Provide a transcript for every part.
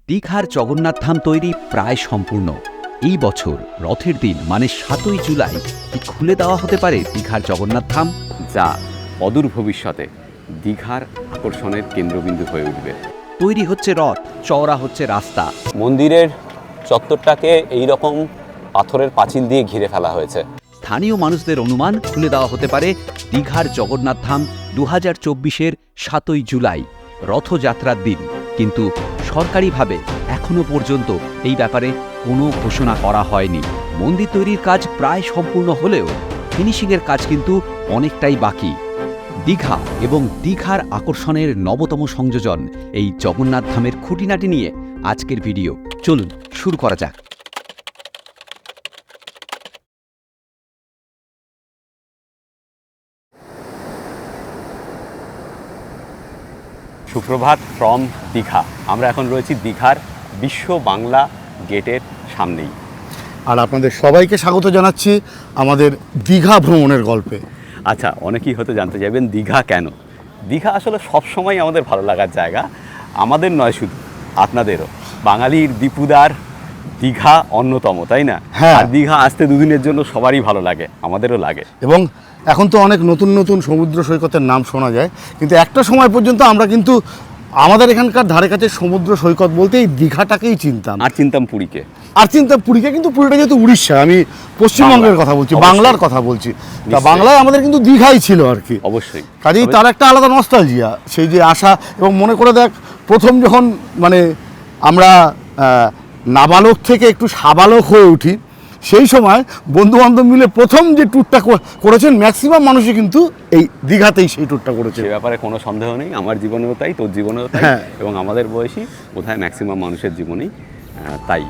দীঘার জগন্নাথ ধাম তৈরি প্রায় সম্পূর্ণ। এই বছর রথের দিন মানে ৭ই জুলাই কি খুলে দেওয়া হতে পারে দীঘার জগন্নাথ ধাম, যা অদূর ভবিষ্যতে দীঘার আকর্ষণের কেন্দ্রবিন্দু হয়ে উঠবে। তৈরি হচ্ছে রথ, চওড়া হচ্ছে রাস্তা। মন্দিরের চত্বরটাকে এই রকম পাথরের পাঁচিল দিয়ে ঘিরে ফেলা হয়েছে। স্থানীয় মানুষদের অনুমান খুলে দেওয়া হতে পারে দীঘার জগন্নাথ ধাম ২০২৪-এর ৭ই জুলাই, রথযাত্রার দিন। কিন্তু সরকারিভাবে এখনো পর্যন্ত এই ব্যাপারে কোনো ঘোষণা করা হয়নি। মন্দির তৈরির কাজ প্রায় সম্পূর্ণ হলেও ফিনিশিংয়ের কাজ কিন্তু অনেকটাই বাকি। দীঘা এবং দীঘার আকর্ষণের নবতম সংযোজন এই জগন্নাথ ধামের খুঁটিনাটি নিয়ে আজকের ভিডিও। চলুন শুরু করা যাক। সুপ্রভাত ফ্রম দীঘা। আমরা এখন রয়েছি দীঘার বিশ্ব বাংলা গেটের সামনেই। আর আপনাদের সবাইকে স্বাগত জানাচ্ছি আমাদের দীঘা ভ্রমণের গল্পে। আচ্ছা, অনেকেই হয়তো জানতে চাইবেন দীঘা কেন। দীঘা আসলে সবসময় আমাদের ভালো লাগার জায়গা, আমাদের নয় শুধু, আপনাদেরও। বাঙালির দীপুদার দীঘা অন্যতম, তাই না? হ্যাঁ। আর দীঘা আসতে দুদিনের জন্য সবারই ভালো লাগে, আমাদেরও লাগে। এবং এখন তো অনেক নতুন নতুন সমুদ্র সৈকতের নাম শোনা যায়, কিন্তু একটা সময় পর্যন্ত আমরা কিন্তু আমাদের এখানকার ধারে কাছে সমুদ্র সৈকত বলতে এই দীঘাটাকেই চিনতাম। আর চিনতাম পুরীকে। পুরীকে, কিন্তু পুরীটা যেহেতু উড়িষ্যা, আমি পশ্চিমবঙ্গের কথা বলছি, বাংলার কথা বলছি। তা বাংলায় আমাদের কিন্তু দীঘাই ছিল আর কি। অবশ্যই। কাজেই তার একটা আলাদা নস্টালজিয়া, সেই যে আশা। এবং মনে করে দেখ, প্রথম যখন মানে আমরা নাবালক থেকে একটু সাবালক হয়ে উঠি, সেই সময় বন্ধু বান্ধব মিলে প্রথম যে ট্যুরটা করেছেন, ম্যাক্সিমাম মানুষই কিন্তু এই দীঘাতেই সেই ট্যুরটা করেছে। সে ব্যাপারে কোনো সন্দেহ নেই, আমার জীবনেও তাই, তোর জীবনেও তাই, এবং আমাদের বয়সী বোধহয় ম্যাক্সিমাম মানুষের জীবনেই তাই।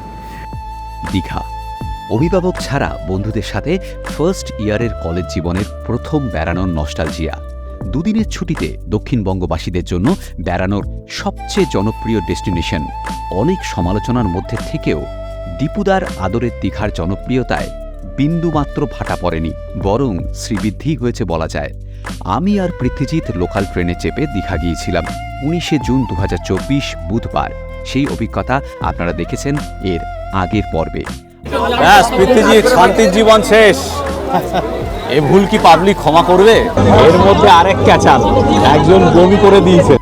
দীঘা অভিভাবক ছাড়া বন্ধুদের সাথে ফার্স্ট ইয়ারের কলেজ জীবনের প্রথম বেড়ানোর নস্টালজিয়া। দুদিনের ছুটিতে দক্ষিণবঙ্গবাসীদের জন্য বেড়ানোর সবচেয়ে জনপ্রিয় ডেস্টিনেশন। অনেক সমালোচনার মধ্যে থেকেও দীপুদার আদরের দীঘার জনপ্রিয়তায় বিন্দুমাত্র ভাটা পড়েনি, বরং শ্রীবৃদ্ধি হয়েছে বলা যায়। আমি আর পৃথ্বীজিৎ লোকাল ট্রেনে চেপে দীঘা গিয়েছিলাম ১৯শে জুন ২০২৪ বুধবার। সেই অভিজ্ঞতা আপনারা দেখেছেন এর আগের পর্বে। পৃথ্বীজিৎ, শান্তির জীবন শেষ। এ ভুল কি পাবলিক ক্ষমা করবে? এর মধ্যে আরেক ক্যাচাল, একজন বমি করে দিয়েছে।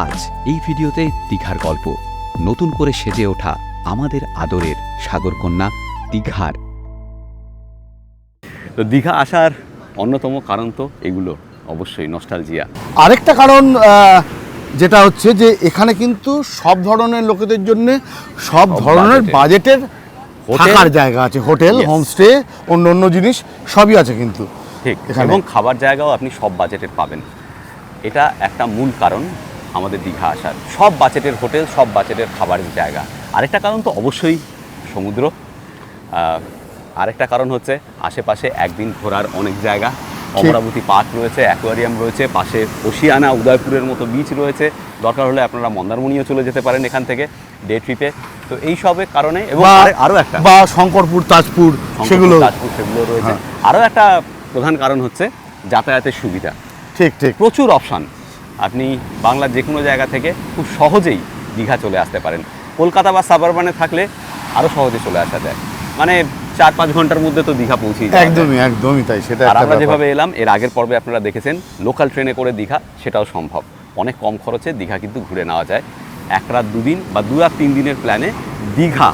আজ এই ভিডিওতে দীঘার গল্প, নতুন করে সেজে ওঠা আমাদের আদরের সাগরকন্যা দীঘার। তো দীঘা আসার অন্যতম কারণ তো এগুলো, অবশ্যই নস্টালজিয়া। আরেকটা কারণ যেটা হচ্ছে যে এখানে কিন্তু সব ধরনের লোকেদের জন্য সব ধরনের বাজেটের থাকার জায়গা আছে। হোটেল, হোমস্টে, অন্য জিনিস সবই আছে কিন্তু ঠিক। এবং খাবার জায়গাও আপনি সব বাজেটের পাবেন। এটা একটা মূল কারণ আমাদের দীঘা আসার। সব বাজেটের হোটেল, সব বাজেটের খাবারের জায়গা। আরেকটা কারণ তো অবশ্যই সমুদ্র। আরেকটা কারণ হচ্ছে আশেপাশে একদিন ঘোরার অনেক জায়গা। অমরাবতী পার্ক রয়েছে, অ্যাকোয়ারিয়াম রয়েছে, পাশে ওশিয়ানা, উদয়পুরের মতো বিচ রয়েছে। দরকার হলে আপনারা মন্দারমণিও চলে যেতে পারেন এখান থেকে ডে ট্রিপে। তো এই সবের কারণে, এবং আরও একটা, বা শঙ্করপুর, তাজপুর, সেগুলো রয়েছে। আরও একটা প্রধান কারণ হচ্ছে যাতায়াতের সুবিধা। ঠিক ঠিক, প্রচুর অপশান। আপনি বাংলার যে কোনো জায়গা থেকে খুব সহজেই দীঘা চলে আসতে পারেন। কলকাতা বা সাবারবানে থাকলে আরও সহজে চলে আসা যায়, মানে ৪-৫ ঘন্টার মধ্যে তো দীঘা পৌঁছেই যায়। একদমই তাই। সেটা আর আমরা যেভাবে এলাম, এর আগের পর্বে আপনারা দেখেছেন, লোকাল ট্রেনে করে দীঘা, সেটাও সম্ভব। অনেক কম খরচে দীঘা কিন্তু ঘুরে নেওয়া যায়। ১ রাত ২ দিন বা ২ রাত ৩ দিনের প্ল্যানে দীঘা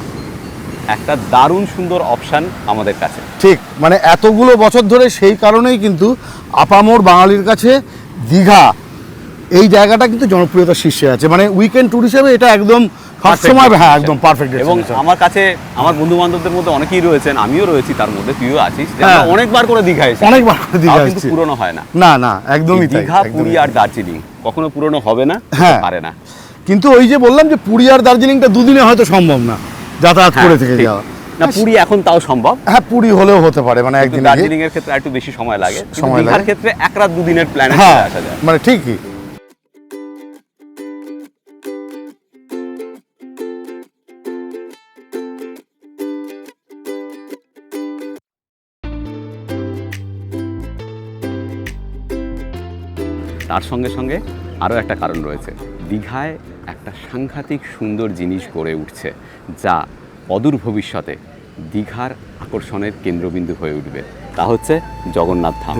একটা দারুণ সুন্দর অপশান আমাদের কাছে। ঠিক, মানে এতগুলো বছর ধরে সেই কারণেই কিন্তু আপামর বাঙালির কাছে দীঘা এই জায়গাটা কিন্তু জনপ্রিয়তার শীর্ষে আছে। মানে উইকেন্ড ট্যুর হিসেবে এটা একদম সবসময়, একদম পারফেক্ট। এবং আমার কাছে, আমার বন্ধু বান্ধবদের মধ্যে অনেকেই রয়েছেন, আমিও রয়েছি তার মধ্যে, তুইও আছিস, অনেকবার করে দীঘা এসেছি, কিন্তু পুরনো হয় না। না, একদমই তাই। দীঘা, পুরী আর দার্জিলিং কখনো পুরনো হবে না, পারে না। কিন্তু ওই যে বললাম যে পুরী আর দার্জিলিংটা দুদিনে হয়তো সম্ভব না যাতায়াত করে থেকে যাওয়া। না, পুরী এখন তাও সম্ভব। হ্যাঁ, পুরী হলেও হতে পারে, মানে একদিন। দার্জিলিং এর ক্ষেত্রে একটু বেশি সময় লাগে। দীঘার ক্ষেত্রে ১ রাত ২ দিনের প্ল্যানে আসা যায়, মানে ঠিকই। তার সঙ্গে সঙ্গে আরও একটা কারণ রয়েছে। দীঘায় একটা সাংঘাতিক সুন্দর জিনিস গড়ে উঠছে, যা অদূর ভবিষ্যতে দীঘার আকর্ষণের কেন্দ্রবিন্দু হয়ে উঠবে। তা হচ্ছে জগন্নাথ ধাম।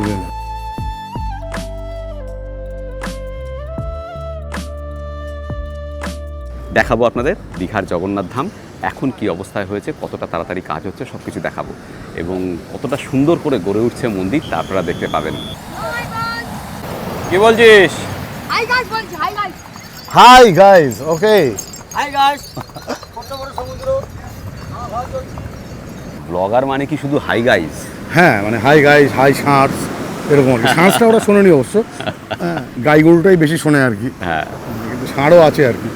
দেখাবো আপনাদের দীঘার জগন্নাথ ধাম এখন কি অবস্থায় হয়েছে, কতটা তাড়াতাড়ি কাজ হচ্ছে, সব কিছু দেখাবো এবং কতটা সুন্দর করে গড়ে উঠছে মন্দির তা আপনারা দেখতে পাবেন। কি বলছিস? Hi guys, বলছি hi guys. হাই গাইস, ওকে। Hi guys. কত বড় সমুদ্র। ব্লগার মানে কি শুধু হাই গাইস? হ্যাঁ, মানে হাই গাইস, হাই শার্টস, এরকম আর কি। শার্টসটা ওরা শোনেনি অবশ্য, হ্যাঁ, গাই গরুটাই বেশি শোনে আর কি, হ্যাঁ, কিন্তু ষাঁড়ও আছে আর কি।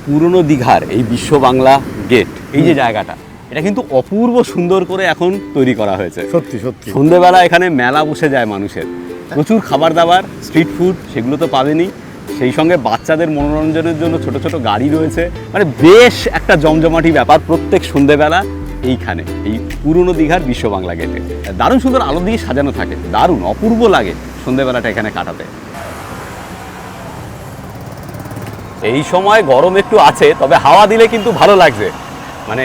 পুরনো দীঘার এই বিশ্ব বাংলা গেট, এই যে জায়গাটা, এটা কিন্তু অপূর্ব সুন্দর করে এখন তৈরি করা হয়েছে। সত্যি সত্যি। সন্ধেবেলা এখানে মেলা বসে যায় মানুষের, প্রচুর খাবার দাবার, স্ট্রিট ফুড, সেগুলো তো পাবেনই। সেই সঙ্গে বাচ্চাদের মনোরঞ্জনের জন্য ছোট ছোট গাড়ি রয়েছে, মানে বেশ একটা জমজমাটি ব্যাপার প্রত্যেক সন্ধেবেলা এইখানে, এই পুরনো দীঘার বিশ্ব বাংলা গেটে। দারুণ সুন্দর আলো দিয়ে সাজানো থাকে, দারুণ অপূর্ব লাগে সন্ধেবেলাটা এখানে কাটাতে। এই সময় গরম একটু আছে, তবে হাওয়া দিলে কিন্তু ভালো লাগছে, মানে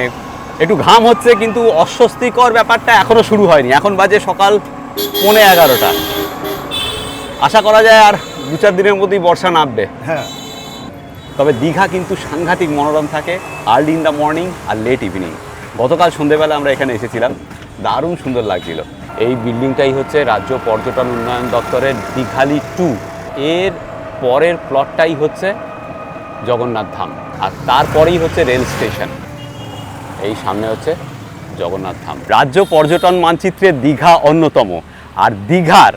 একটু ঘাম হচ্ছে, কিন্তু অস্বস্তিকর ব্যাপারটা এখনো শুরু হয়নি। এখন বাজে সকাল 11:15। আশা করা যায় আর 2-4 দিনের মধ্যেই বর্ষা নামবে। হ্যাঁ, তবে দীঘা কিন্তু সাংঘাতিক মনোরম থাকে আর্লি ইন দ্য মর্নিং আর লেট ইভিনিং। গতকাল সন্ধেবেলা আমরা এখানে এসেছিলাম, দারুণ সুন্দর লাগছিল। এই বিল্ডিংটাই হচ্ছে রাজ্য পর্যটন উন্নয়ন দপ্তরের দীঘালি 2, এর পরের প্লটটাই হচ্ছে জগন্নাথ ধাম, আর তারপরেই হচ্ছে রেল স্টেশন। এই সামনে হচ্ছে জগন্নাথ ধাম। রাজ্য পর্যটন মানচিত্রে দীঘা অন্যতম, আর দীঘার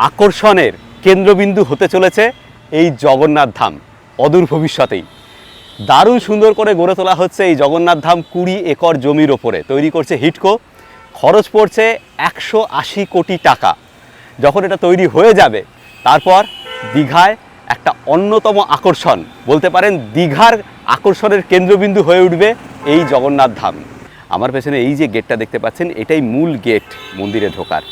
আকর্ষণের কেন্দ্রবিন্দু হতে চলেছে এই জগন্নাথ ধাম অদূর ভবিষ্যতেই। দারুণ সুন্দর করে গড়ে তোলা হচ্ছে এই জগন্নাথ ধাম 20 একর জমির ওপরে তৈরি করছে হিডকো। খরচ পড়ছে 180 কোটি টাকা। যখন এটা তৈরি হয়ে যাবে, তারপর দীঘায় একটা অন্যতম আকর্ষণ, বলতে পারেন দীঘার আকর্ষণের কেন্দ্রবিন্দু হয়ে উঠবে এই জগন্নাথ ধাম। আমার পেছনে এই যে গেটটা দেখতে পাচ্ছেন, এটাই মূল গেট মন্দিরে ঢোকার।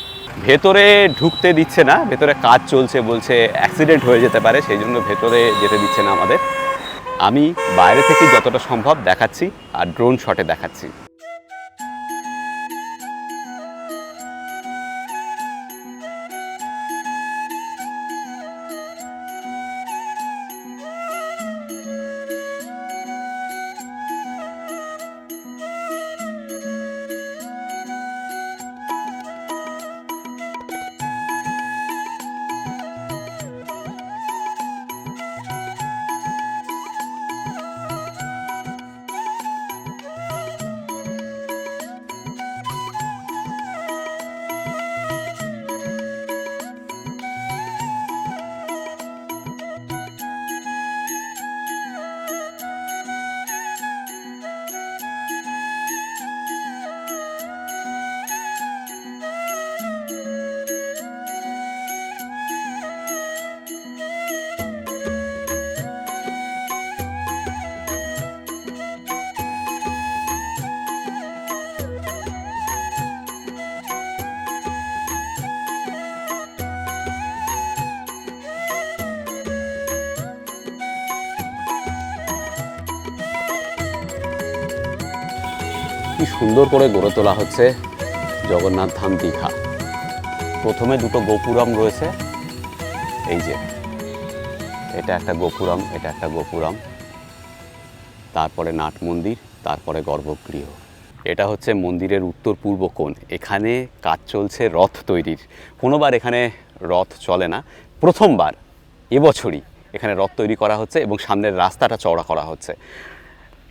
ভেতরে ঢুকতে দিচ্ছে না, ভেতরে কাজ চলছে, বলছে অ্যাক্সিডেন্ট হয়ে যেতে পারে, সেই জন্য ভেতরে যেতে দিচ্ছে না আমাদের। আমি বাইরে থেকে যতটা সম্ভব দেখাচ্ছি আর ড্রোন শটে দেখাচ্ছি। কি সুন্দর করে গড়ে তোলা হচ্ছে জগন্নাথ ধাম দীঘা। প্রথমে দুটো গোপুরম রয়েছে, এই যে এটা একটা গোপুরম, এটা একটা গোপুরম, তারপরে নাট মন্দির, তারপরে গর্ভগৃহ। এটা হচ্ছে মন্দিরের উত্তর পূর্ব কোণ। এখানে কাজ চলছে রথ তৈরির। কোনোবার এখানে রথ চলে না, প্রথমবার এবছরই এখানে রথ তৈরি করা হচ্ছে এবং সামনের রাস্তাটা চওড়া করা হচ্ছে।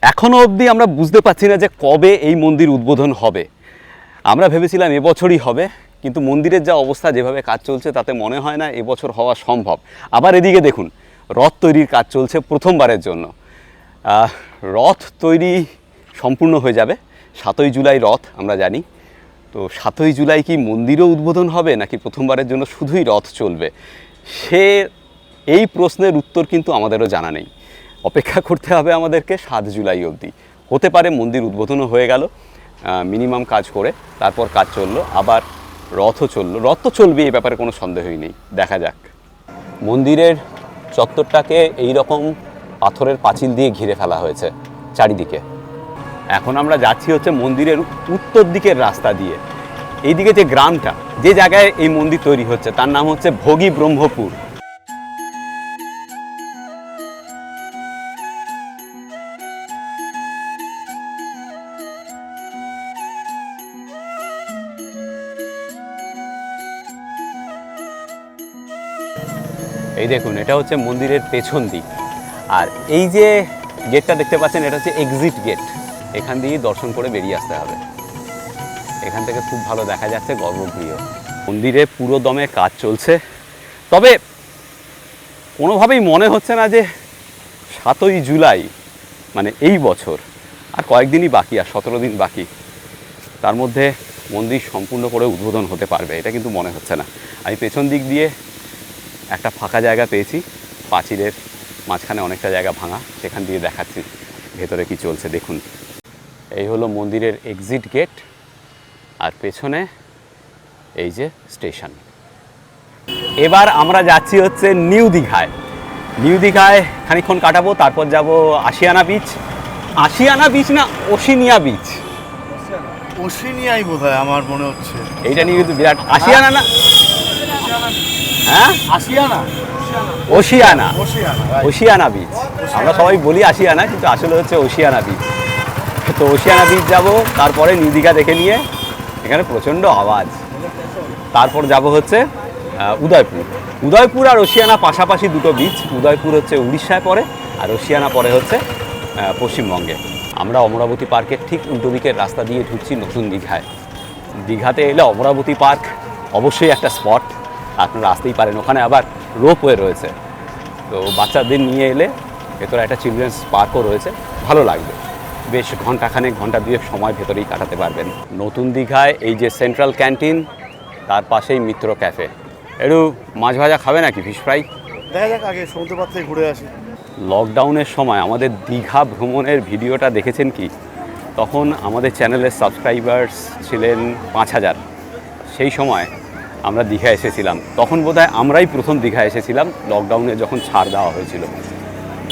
এখনও অবধি আমরা বুঝতে পারছি না যে কবে এই মন্দির উদ্বোধন হবে। আমরা ভেবেছিলাম এবছরই হবে, কিন্তু মন্দিরের যা অবস্থা, যেভাবে কাজ চলছে, তাতে মনে হয় না এবছর হওয়া সম্ভব। আবার এদিকে দেখুন, রথ তৈরির কাজ চলছে প্রথমবারের জন্য। রথ তৈরি সম্পূর্ণ হয়ে যাবে 7ই জুলাই রথ, আমরা জানি। তো 7ই জুলাই কি মন্দিরও উদ্বোধন হবে, নাকি প্রথমবারের জন্য শুধুই রথ চলবে, এই প্রশ্নের উত্তর কিন্তু আমাদেরও জানা নেই। অপেক্ষা করতে হবে আমাদেরকে 7 জুলাই অবধি। হতে পারে মন্দির উদ্বোধনও হয়ে গেল মিনিমাম কাজ করে, তারপর কাজ চললো, আবার রথও চললো। রথ তো চলবে, এই ব্যাপারে কোনো সন্দেহই নেই। দেখা যাক। মন্দিরের চত্বরটাকে এই রকম পাথরের পাঁচিল দিয়ে ঘিরে ফেলা হয়েছে চারিদিকে। এখন আমরা যাচ্ছি হচ্ছে মন্দিরের উত্তর দিকের রাস্তা দিয়ে। এইদিকে যে গ্রামটা, যে জায়গায় এই মন্দির তৈরি হচ্ছে, তার নাম হচ্ছে ভোগী ব্রহ্মপুর। এই দেখুন, এটা হচ্ছে মন্দিরের পেছন দিক। আর এই যে গেটটা দেখতে পাচ্ছেন, এটা হচ্ছে এক্সিট গেট। এখান দিয়েই দর্শন করে বেরিয়ে আসতে হবে। এখান থেকে খুব ভালো দেখা যাচ্ছে গর্ভগৃহ। মন্দিরে পুরো দমে কাজ চলছে, তবে কোনোভাবেই মনে হচ্ছে না যে 7ই জুলাই মানে এই বছর আর কয়েকদিনই বাকি, আর 17 দিন বাকি, তার মধ্যে মন্দির সম্পূর্ণ করে উদ্বোধন হতে পারবে, এটা কিন্তু মনে হচ্ছে না। আমি পেছন দিক দিয়ে একটা ফাঁকা জায়গা পেয়েছি, পাঁচিলের মাঝখানে অনেকটা জায়গা ভাঙা, সেখান দিয়ে দেখাচ্ছি ভেতরে কি চলছে। দেখুন, এই হলো মন্দিরের এক্সিট গেট, আর পেছনে এই যে স্টেশন। এবার আমরা যাচ্ছি হচ্ছে নিউ দীঘায়। নিউ দীঘায় খানিকক্ষণ কাটাবো, তারপর যাব আশিয়ানা বিচ। আশিয়ানা বিচ না ওশিনিয়া বিচ? ওশিনিয়াই বোধহয় আমার মনে হচ্ছে। এইটা নিয়ে কিন্তু বিরাট। আশিয়ানা না, হ্যাঁ Ashiana, Oceana, Oceana, Oceana beach. আমরা সবাই বলি আশিয়ানা, কিন্তু আসলে হচ্ছে ওশিয়ানা বিচ। তো ওশিয়ানা বিচ যাব, তারপরে নিউ দীঘা দেখে নিয়ে, এখানে প্রচণ্ড আওয়াজ। তারপর যাব হচ্ছে উদয়পুর। উদয়পুর আর ওশিয়ানা পাশাপাশি দুটো বিচ। উদয়পুর হচ্ছে উড়িষ্যায় পড়ে, আর ওশিয়ানা পড়ে হচ্ছে পশ্চিমবঙ্গে। আমরা অমরাবতী পার্কের ঠিক উল্টো দিকের রাস্তা দিয়ে ঢুকছি নতুন দীঘায়। দীঘাতে এলে অমরাবতী পার্ক অবশ্যই একটা স্পট, আপনারা আসতেই পারেন। ওখানে আবার রোপওয়ে রয়েছে, তো বাচ্চাদের নিয়ে এলে ভেতরে একটা চিলড্রেন্স পার্কও রয়েছে, ভালো লাগবে। বেশ ঘন্টাখানেক, ঘন্টা দুয়েক সময় ভেতরেই কাটাতে পারবেন। নতুন দীঘায় এই যে সেন্ট্রাল ক্যান্টিন, তার পাশেই মিত্র ক্যাফে। একটু মাছ ভাজা খাবে নাকি, ফিশ ফ্রাই? দেখা যাক, আগে সমুদ্রপাত থেকে ঘুরে আসি। লকডাউনের সময় আমাদের দীঘা ভ্রমণের ভিডিওটা দেখেছেন কি? তখন আমাদের চ্যানেলের সাবস্ক্রাইবার্স ছিলেন 5000। সেই সময় আমরা দীঘা এসেছিলাম। তখন বোধহয় আমরাই প্রথম দীঘা এসেছিলাম, লকডাউনে যখন ছাড় দেওয়া হয়েছিল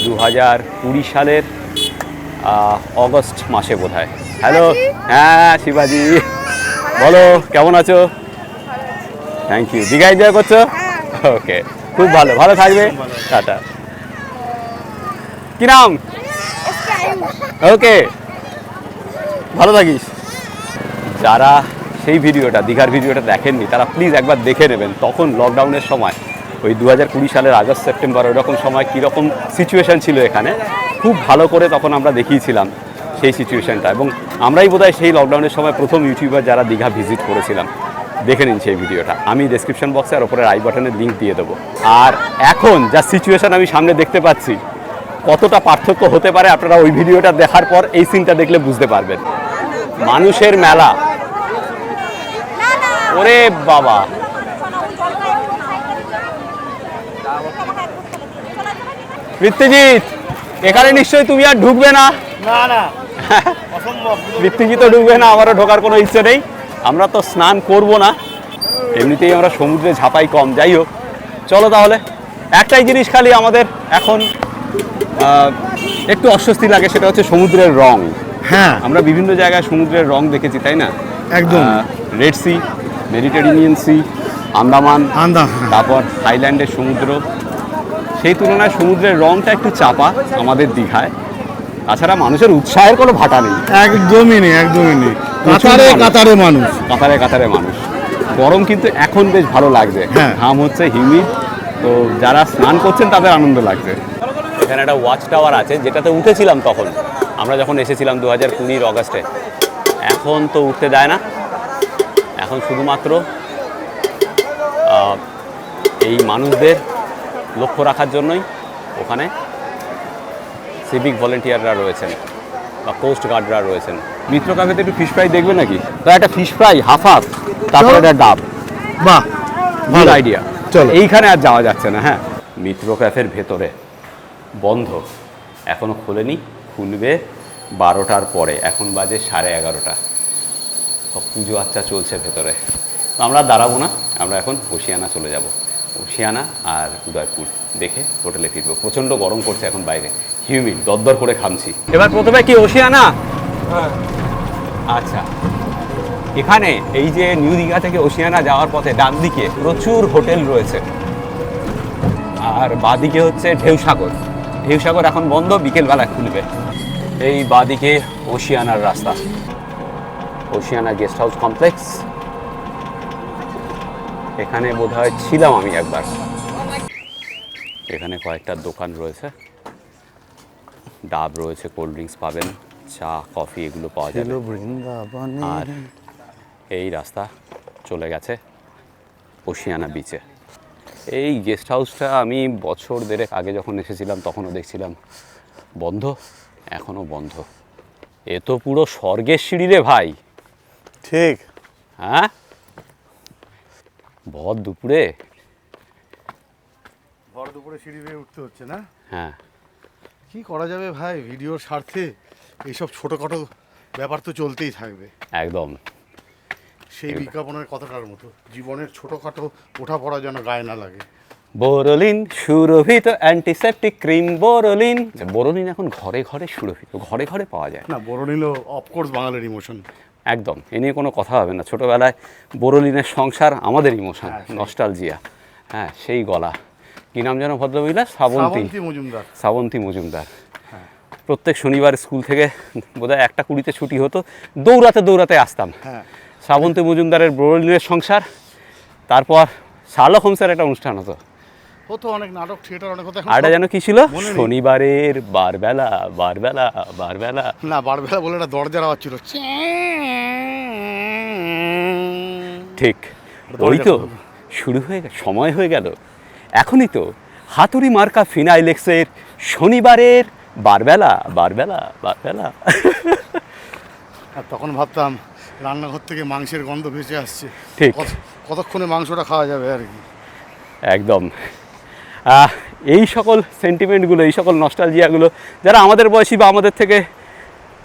2020 সালের অগস্ট মাসে বোধহয়। হ্যালো, হ্যাঁ শিবাজি, বলো কেমন আছো? Thank you. দীঘা এনজয় করছো? ওকে, খুব ভালো, ভালো থাকবে, টাটা। কি নাম? ওকে, ভালো থাকিস। যারা সেই ভিডিওটা, দীঘার ভিডিওটা দেখেননি, তারা প্লিজ একবার দেখে নেবেন। তখন লকডাউনের সময়, ওই 2020 সালের আগস্ট সেপ্টেম্বর, ওইরকম সময় কীরকম সিচুয়েশান ছিল এখানে, খুব ভালো করে তখন আমরা দেখিয়েছিলাম সেই সিচুয়েশানটা। এবং আমরাই বোধহয় সেই লকডাউনের সময় প্রথম ইউটিউবার যারা দীঘা ভিজিট করেছিলাম। দেখে নিন সেই ভিডিওটা, আমি ডেসক্রিপশন বক্সে আর ওপরে আই বাটনের লিঙ্ক দিয়ে দেবো। আর এখন যা সিচুয়েশান আমি সামনে দেখতে পাচ্ছি, কতটা পার্থক্য হতে পারে আপনারা ওই ভিডিওটা দেখার পর এই সিনটা দেখলে বুঝতে পারবেন। মানুষের মেলা, ওরে বাবা, মৃত্যুজিৎ এখানে নিশ্চয়ই তুমি আর ঢুকবে না? না না, অসম্ভব। মৃত্যুজিৎ তো ঢুকবে না, আমারও ঢোকার কোনো ইচ্ছে নেই। আমরা তো স্নান করব না, এমনিতেই আমরা সমুদ্রে ঝাঁপাই কম। যাই হোক, চলো তাহলে। একটাই জিনিস খালি আমাদের এখন একটু অস্বস্তি লাগে, সেটা হচ্ছে সমুদ্রের রং। হ্যাঁ, আমরা বিভিন্ন জায়গায় সমুদ্রের রং দেখেছি, তাই না? একদম। Red Sea, Mediterranean Sea, Andaman, Andaman. তারপর থাইল্যান্ডের সমুদ্র। সেই তুলনায় সমুদ্রের রংটা একটু চাপা আমাদের দীঘায়। তাছাড়া মানুষের উৎসাহের কোনো ভাটা নেই, একদমই নেই, একদমই নেই। প্রচুর কাতারে মানুষ। কাতারে মানুষ। কাতারে কাতারে মানুষ। গরম কিন্তু এখন বেশ ভালো লাগছে, হ্যাঁ। ঘাম হচ্ছে, হিউমিড, তো যারা স্নান করছেন তাদের আনন্দ লাগছে। এখানে একটা ওয়াচ টাওয়ার আছে, যেটাতে উঠেছিলাম তখন আমরা যখন এসেছিলাম 2020 অগাস্টে। এখন তো উঠতে দেয় না, এখন শুধুমাত্র এই মানুষদের লক্ষ্য রাখার জন্যই ওখানে সিভিক ভলেন্টিয়াররা রয়েছেন বা কোস্ট গার্ডরা রয়েছেন। মিত্র ক্যাফেতে একটু ফিশ ফ্রাই দেখবে নাকি? তো একটা ফিশ ফ্রাই হাফ হাফ, তারপরে একটা ডাব। বাহ, ভালো আইডিয়া। চলো। এইখানে আর যাওয়া যাচ্ছে না। হ্যাঁ, মিত্র ক্যাফের ভেতরে বন্ধ, এখনও খোলেনি, খুলবে 12টার পরে। এখন বাজে 11:30। সব পুজো আচ্চা চলছে ভেতরে। তো আমরা দাঁড়াবো না, আমরা এখন ওশিয়ানা চলে যাব। ওশিয়ানা আর উদয়পুর দেখে হোটেলে ফিরবো। প্রচণ্ড গরম পড়ছে এখন বাইরে, হিউমিড, দরদর করে ঘামছি। এবার প্রথমে কি ওশিয়ানা? আচ্ছা, এখানে এই যে নিউ দীঘা থেকে ওশিয়ানা যাওয়ার পথে ডান দিকে প্রচুর হোটেল রয়েছে, আর বাদিকে হচ্ছে ঢেউসাগর। ঢেউসাগর এখন বন্ধ, বিকেলবেলা খুলবে। এই বাদিকে ওশিয়ানার রাস্তা, ওশিয়ানা গেস্ট হাউস কমপ্লেক্স। এখানে বোধহয় ছিলাম আমি একবার। এখানে কয়েকটা দোকান রয়েছে, ডাব রয়েছে, কোল্ড ড্রিঙ্কস পাবেন, চা কফি এগুলো পাওয়া যাবে। আর এই রাস্তা চলে গেছে ওশিয়ানা বিচে। এই গেস্ট হাউসটা আমি বছর দেড়েক আগে যখন এসেছিলাম তখনও দেখছিলাম বন্ধ, এখনও বন্ধ। এ তো পুরো স্বর্গের সিঁড়ি রে ভাই। ঠিক। হ্যাঁ, ভর দুপুরে সিঁড়ি বেয়ে উঠতে হচ্ছে না? হ্যাঁ, কি করা যাবে ভাই, ভিডিওর স্বার্থে এইসব ছোটোখাটো ব্যাপার তো চলতেই থাকবে। একদম সেই বিজ্ঞাপনের কথাটার মতো, জীবনের ছোটোখাটো ওঠা পড়া যেন গায়ে না লাগে। বোরোলিন সুরভিত অ্যান্টিসেপটিক ক্রিম বোরোলিন। বোরোলিন এখন ঘরে ঘরে সুরভিত, ঘরে ঘরে পাওয়া যায়। না, বোরোলিনও অফকোর্স বাঙালির ইমোশন। একদম, এ নিয়ে কোনো কথা হবে না। ছোটোবেলায় বোরোলিনের সংসার আমাদের ইমোশন, নস্টালজিয়া। হ্যাঁ, সেই গলা, কী নাম যেন ভদ্রমহিলা? শ্রাবন্তী মজুমদার। শ্রাবন্তী মজুমদার। প্রত্যেক শনিবার স্কুল থেকে বোধহয় 1:20 ছুটি হতো, দৌড়াতে দৌড়াতে আসতাম। হ্যাঁ, শ্রাবন্তী মজুমদারের বোরোলিনের সংসার। তারপর শার্লক হোমসের একটা অনুষ্ঠান হতো, অনেক নাটক, থিয়েটার, অনেক কথা। আরটা যেন কি ছিল? মনে নেই। শনিবারের বারবেলা, বারবেলা, বারবেলা। না, বারবেলা বলে একটা দরজার আওয়াজ ছিল। ঠিক, ওই তো শুরু হয়ে গেল, সময় হয়ে গেল। এখনই তো হাতুড়ি মার্কা ফিনাইলেক্সের শনিবারের বারবেলা, বারবেলা, বারবেলা। আর তখন ভাবতাম রান্নাঘর থেকে মাংসের গন্ধ ভেসে আসছে। ঠিক। কতক্ষণে মাংসটা খাওয়া যাবে আর কি। একদম। এই সকল সেন্টিমেন্টগুলো, এই সকল নস্টালজিয়াগুলো যারা আমাদের বয়সী বা আমাদের থেকে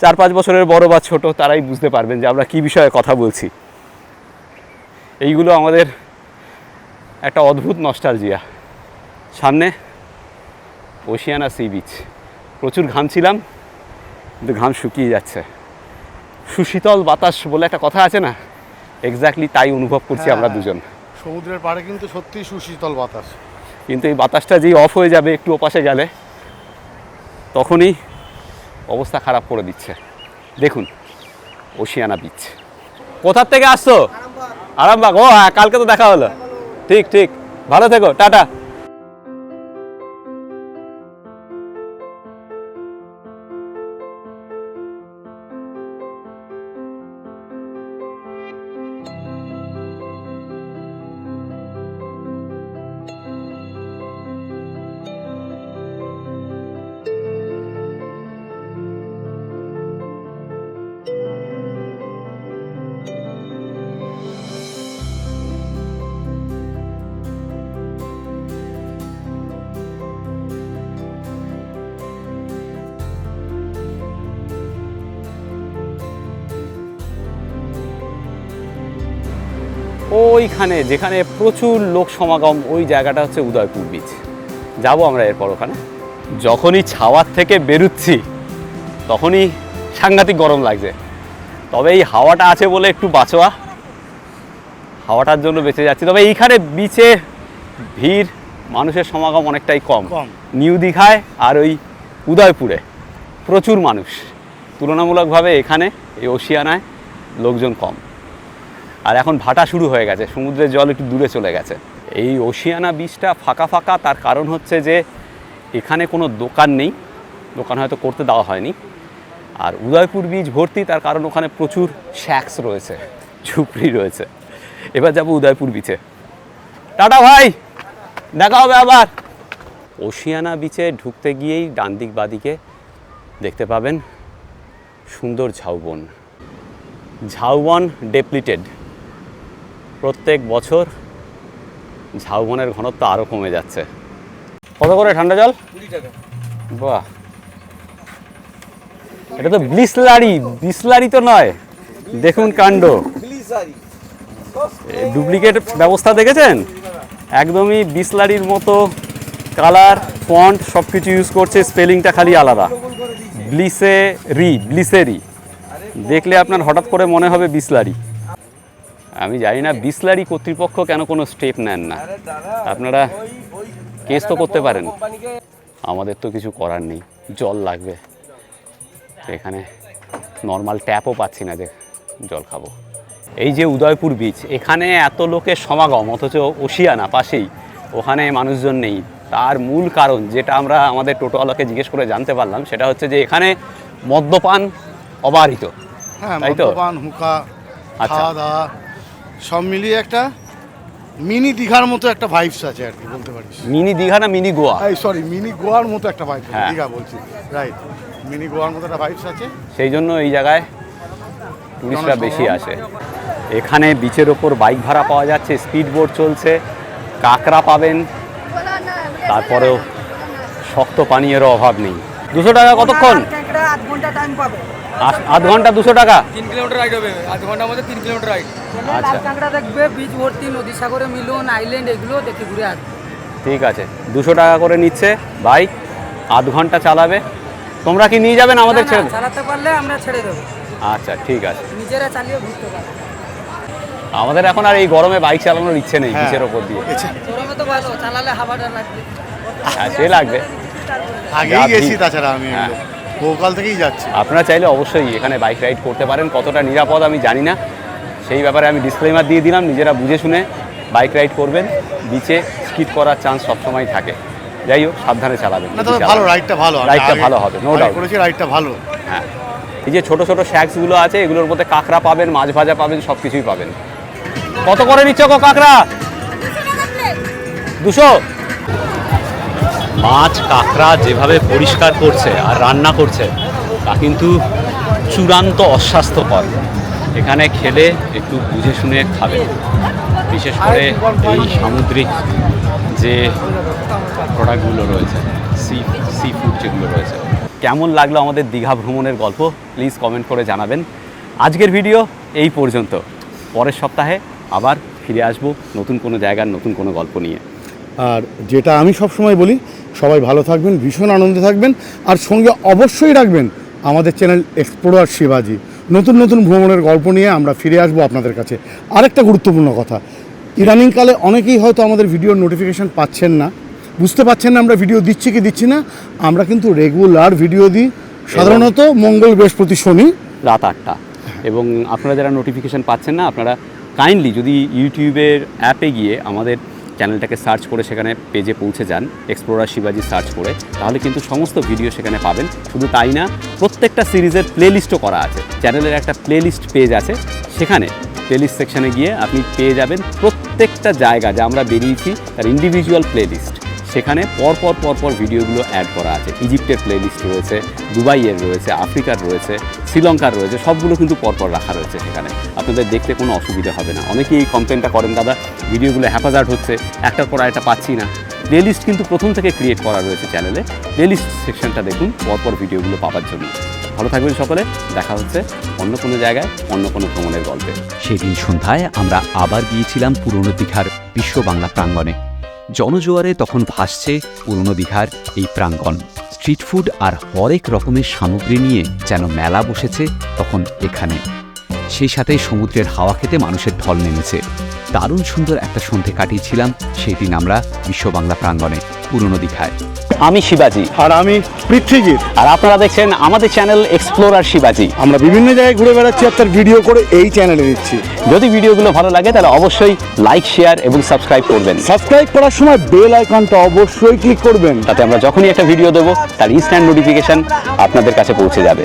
4-5 বছরের বড় বা ছোট, তারাই বুঝতে পারবেন যে আমরা কী বিষয়ে কথা বলছি। এইগুলো আমাদের একটা অদ্ভুত নস্টালজিয়া। সামনে ওশিয়ানা সি বিচ, প্রচুর ঘামছিলাম, কিন্তু ঘাম শুকিয়ে যাচ্ছে। সুশীতল বাতাস বলে একটা কথা আছে না, এক্স্যাক্টলি তাই অনুভব করছি আমরা দুজন। সমুদ্রের পাড়ে কিন্তু সত্যিই সুশীতল বাতাস। কিন্তু এই বাতাসটা যেই অফ হয়ে যাবে একটু ওপাশে গেলে, তখনই অবস্থা খারাপ করে দিচ্ছে। দেখুন ওশিয়ানা বিচ। কোথার থেকে আসছো? আরামবাগ। ও হ্যাঁ, কালকে তো দেখা হলো। ঠিক ঠিক, ভালো থেকো, টাটা। ওইখানে যেখানে প্রচুর লোক সমাগম, ওই জায়গাটা হচ্ছে উদয়পুর বিচ। যাব আমরা এরপর ওখানে। যখনই ছাওয়ার থেকে বেরুচ্ছি তখনই সাংঘাতিক গরম লাগছে, তবে এই হাওয়াটা আছে বলে একটু বাঁচোয়া, হাওয়াটার জন্য বেঁচে যাচ্ছি। তবে এইখানে বিচে ভিড়, মানুষের সমাগম অনেকটাই কম। নিউ দীঘায় আর ওই উদয়পুরে প্রচুর মানুষ, তুলনামূলকভাবে এখানে এই ওশিয়ানায় লোকজন কম। আর এখন ভাটা শুরু হয়ে গেছে, সমুদ্রের জল একটু দূরে চলে গেছে। এই ওশিয়ানা বিচটা ফাঁকা ফাঁকা, তার কারণ হচ্ছে যে এখানে কোনো দোকান নেই, দোকান হয়তো করতে দেওয়া হয়নি। আর উদয়পুর বিচ ভর্তি, তার কারণ ওখানে প্রচুর শ্যাক্স রয়েছে, ঝুপড়ি রয়েছে। এবার যাবো উদয়পুর বিচে। টাটা ভাই, দেখা হবে আবার। ওশিয়ানা বিচে ঢুকতে গিয়েই ডান দিক বাদিকে দেখতে পাবেন সুন্দর ঝাউবন। ঝাউবন ডেপ্লিটেড, প্রত্যেক বছর ঝাউবনের ঘনত্ব আরও কমে যাচ্ছে। কত করে ঠান্ডা জল? 20 টাকা। বাহ, এটা তো বিসলারি, বিসলারি তো নয়। দেখুন কাণ্ড, ডুপ্লিকেট ব্যবস্থা দেখেছেন? একদমই বিসলারির মতো কালার ফন্ট সব কিছু ইউজ করছে, স্পেলিংটা খালি আলাদা। ব্লিসেরি দেখলে আপনার হঠাৎ করে মনে হবে বিসলারি। আমি জানি না বিসলারি কর্তৃপক্ষ কেন কোনো স্টেপ নেন না। আপনারা কেস তো করতে পারেন, আমাদের তো কিছু করার নেই। জল লাগবে, এখানে নর্মাল ট্যাপও পাচ্ছি না যে জল খাবো। এই যে উদয়পুর বিচ, এখানে এত লোকের সমাগম, অথচ ওশিয়ানা পাশেই, ওখানে মানুষজন নেই। তার মূল কারণ যেটা আমরা আমাদের টোটোওয়ালাকে জিজ্ঞেস করে জানতে পারলাম, সেটা হচ্ছে যে এখানে মদ্যপান অবারিত। হ্যাঁ, তাই তো? মদ্যপান, হুকা, আচ্ছা। খাওয়া দাওয়া সব মিলিয়ে একটা মিনি দীঘার মতো একটা ভাইবস আছে আর কি বলতে পারিস। মিনি দীঘা না মিনি গোয়া? এই সরি, মিনি গোয়ার মতো একটা ভাইবস। হ্যাঁ। দীঘা বলছি, রাইট, মিনি গোয়ার মতো একটা ভাইবস আছে। সেই জন্য এই জায়গায় টুরিস্টরা বেশি আসে। এখানে বিচের ওপর বাইক ভাড়া পাওয়া যাচ্ছে, স্পিড বোট চলছে, কাঁকড়া পাবেন, তারপরেও শক্ত পানীয়েরও অভাব নেই। 200 টাকা কতক্ষণ? আধ ঘন্টা টাইম পাবে। আধ ঘন্টা 200 টাকা? 3 কিলোমিটার রাইড হবে, আধ ঘন্টার মধ্যে 3 কিলোমিটার রাইড। আচ্ছা। লাল কাঁকড়া দেখবে, বীচ ভর্তি, নদী সাগরে মিলন, আইল্যান্ড, এগুলো দেখে ঘুরে আসবে। ঠিক আছে, 200 টাকা করে নিচ্ছে বাইক, আধ ঘন্টা চালাবে। তোমরা কি নিয়ে যাবেন আমাদের ছেড়ে? চালাতে পারলে আমরা ছেড়ে দেবো, আচ্ছা ঠিক আছে। নিজেরা চালিয়ে ঘুরতে পারবে। আমাদের এখন আর এই গরমে বাইক চালানোর ইচ্ছে নেই বিচের ওপর দিয়ে। গরমে তো ভালো, চালালে হাওয়াটা লাগবে। হ্যাঁ, সে লাগবে। আগেই যা গেছি, ভিড়। তাছাড়া আমি হ্যাঁ। বহুকাল থেকেই যাচ্ছি। আপনারা চাইলে অবশ্যই এখানে বাইক রাইড করতে পারেন। কতটা নিরাপদ আমি জানি না, সেই ব্যাপারে আমি ডিসক্লেমার দিয়ে দিলাম। নিজেরা বুঝে শুনে বাইক রাইড করবেন। বিচে স্কিড করার চান্স সবসময় থাকে। যাই হোক, সাবধানে চালাবেন। না, তবে ভালো, রাইডটা ভালো, রাইডটা ভালো হবে, নো ডাউট। করেছি, রাইডটা ভালো। হ্যাঁ, এই যে ছোট ছোট শ্যাক্সগুলো আছে, এগুলোর মধ্যে কাঁকড়া পাবেন, মাছ ভাজা পাবেন, সব কিছুই পাবেন। কত করে নিচ্ছ গো কাঁকড়া? 200। মাছ কাঁকড়া যেভাবে পরিষ্কার করছে আর রান্না করছে, তা কিন্তু চূড়ান্ত অস্বাস্থ্যকর। এখানে খেলে একটু বুঝে শুনে খাবেন, বিশেষ করে এই সামুদ্রিক যে প্রোডাক্টগুলো রয়েছে, সি ফুড যেগুলো রয়েছে। কেমন লাগলো আমাদের দীঘা ভ্রমণের গল্প, প্লিজ কমেন্ট করে জানাবেন। আজকের ভিডিও এই পর্যন্ত। পরের সপ্তাহে আবার ফিরে আসবো নতুন কোনো জায়গার নতুন কোনো গল্প নিয়ে। আর যেটা আমি সবসময় বলি, সবাই ভালো থাকবেন, ভীষণ আনন্দে থাকবেন, আর সঙ্গে অবশ্যই রাখবেন আমাদের চ্যানেল এক্সপ্লোরার শিবাজি। নতুন নতুন ভ্রমণের গল্প নিয়ে আমরা ফিরে আসবো আপনাদের কাছে। আরেকটা গুরুত্বপূর্ণ কথা, ইদানিংকালে অনেকেই হয়তো আমাদের ভিডিওর নোটিফিকেশান পাচ্ছেন না, বুঝতে পারছেন না আমরা ভিডিও দিচ্ছি কি দিচ্ছি না। আমরা কিন্তু রেগুলার ভিডিও দিই, সাধারণত মঙ্গল, বৃহস্পতি, শনি রাত 8টা। এবং আপনারা যারা নোটিফিকেশান পাচ্ছেন না, আপনারা কাইন্ডলি যদি ইউটিউবের অ্যাপে গিয়ে আমাদের চ্যানেলটাকে সার্চ করে সেখানে পেজে পৌঁছে যান, এক্সপ্লোরার শিবাজি সার্চ করে, তাহলে কিন্তু সমস্ত ভিডিও সেখানে পাবেন। শুধু তাই না, প্রত্যেকটা সিরিজের প্লেলিস্টও করা আছে। চ্যানেলের একটা প্লেলিস্ট পেজ আছে, সেখানে প্লেলিস্ট সেকশানে গিয়ে আপনি পেয়ে যাবেন প্রত্যেকটা জায়গা যা আমরা বেরিয়েছি তার ইন্ডিভিজুয়াল প্লেলিস্ট। সেখানে পরপর ভিডিওগুলো অ্যাড করা আছে। ইজিপ্টের প্লেলিস্ট রয়েছে, দুবাইয়ের রয়েছে, আফ্রিকার রয়েছে, শ্রীলঙ্কার রয়েছে, সবগুলো কিন্তু পরপর রাখা রয়েছে সেখানে। আপনাদের দেখতে কোনো অসুবিধা হবে না। অনেকেই এই কমপ্লেনটা করেন, দাদা ভিডিওগুলো হ্যাপাজার্ড হচ্ছে, একটার পর একটা পাচ্ছি না। প্লেলিস্ট কিন্তু প্রথম থেকে ক্রিয়েট করা রয়েছে চ্যানেলে। প্লেলিস্ট সেকশনটা দেখুন পরপর ভিডিওগুলো পাওয়ার জন্য। ভালো থাকবেন সকলে, দেখা হচ্ছে অন্য কোনো জায়গায় অন্য কোনো ভ্রমণের গল্পে। সেদিন সন্ধ্যায় আমরা আবার গিয়েছিলাম পুরনো দীঘার বিশ্ব বাংলা প্রাঙ্গণে। জনজোয়ারে তখন ভাসছে পুরনো দীঘার এই প্রাঙ্গণ। স্ট্রিট ফুড আর হরেক রকমের সামগ্রী নিয়ে যেন মেলা বসেছে তখন এখানে। সেই সাথে সমুদ্রের হাওয়া খেতে মানুষের ঢল নেমেছে। দারুণ সুন্দর একটা সন্ধে কাটিয়েছিলাম সেই দিন আমরা বিশ্ব বাংলা প্রাঙ্গণে পুরনো দীঘায়। আমি শিবাজি, আর আমি পৃথ্বীজিৎ, আর আপনারা দেখছেন আমাদের চ্যানেল এক্সপ্লোরার শিবাজি। আমরা বিভিন্ন জায়গায় ঘুরে বেড়াচ্ছি আর তার ভিডিও করে এই চ্যানেলে দিচ্ছি। যদি ভিডিওগুলো ভালো লাগে তাহলে অবশ্যই লাইক, শেয়ার এবং সাবস্ক্রাইব করবেন। সাবস্ক্রাইব করার সময় বেল আইকনটা অবশ্যই ক্লিক করবেন, তাতে আমরা যখনই একটা ভিডিও দেবো তার ইনস্ট্যান্ট নোটিফিকেশন আপনাদের কাছে পৌঁছে যাবে।